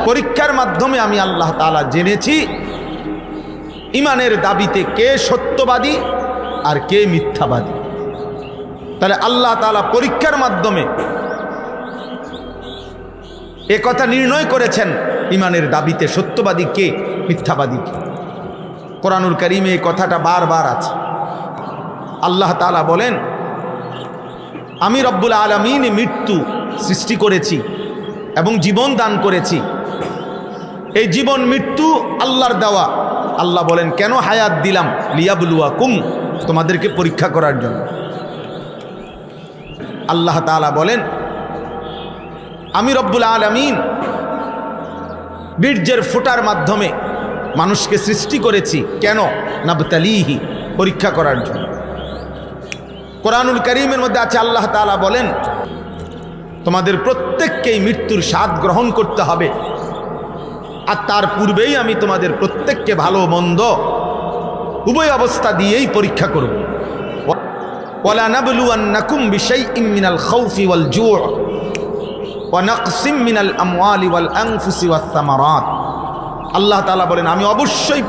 পরীক্ষার মাধ্যমে আমি আল্লাহ তাআলা জেনেছি ইমানের দাবিতে কে সত্যবাদী আর কে মিথ্যাবাদী। তাহলে আল্লাহ তাআলা পরীক্ষার মাধ্যমে এ কথা নির্ণয় করেছেন ইমানের দাবিতে সত্যবাদী কে মিথ্যাবাদী কে। কোরআনুল কারীমে এই কথাটা বারবার আছে। আল্লাহ তাআলা বলেন, আমি রব্বুল আলামিন মৃত্যু সৃষ্টি করেছি এবং জীবন দান করেছি। এই জীবন মৃত্যু আল্লাহর দেওয়া। আল্লাহ বলেন, কেন হায়াত দিলাম? লিয়াবলুয়াকুম, তোমাদেরকে পরীক্ষা করার জন্য। আল্লাহ তাআলা বলেন, আমি রব্বুল আলামিন বীর্যের ফোঁটার মাধ্যমে মানুষকে সৃষ্টি করেছি। কেন? নাবতালিহি, পরীক্ষা করার জন্য। কোরআনুল কারীমের মধ্যে আছে, আল্লাহ তাআলা বলেন, তোমাদের প্রত্যেককেই মৃত্যুর স্বাদ গ্রহণ করতে হবে, আর তার পূর্বেই আমি তোমাদের প্রত্যেককে ভালো মন্দ উভয় অবস্থা দিয়েই পরীক্ষা করব। ওয়ালা নাবলুয়ান্নাকুম বিশাইইম মিনাল খাউফি ওয়াল জু' ওয়া নাকসিম মিনাল আমওয়ালি ওয়াল আনফুসি ওয়াস সামারাত। আল্লাহ তাআলা বলেন, আমি অবশ্যই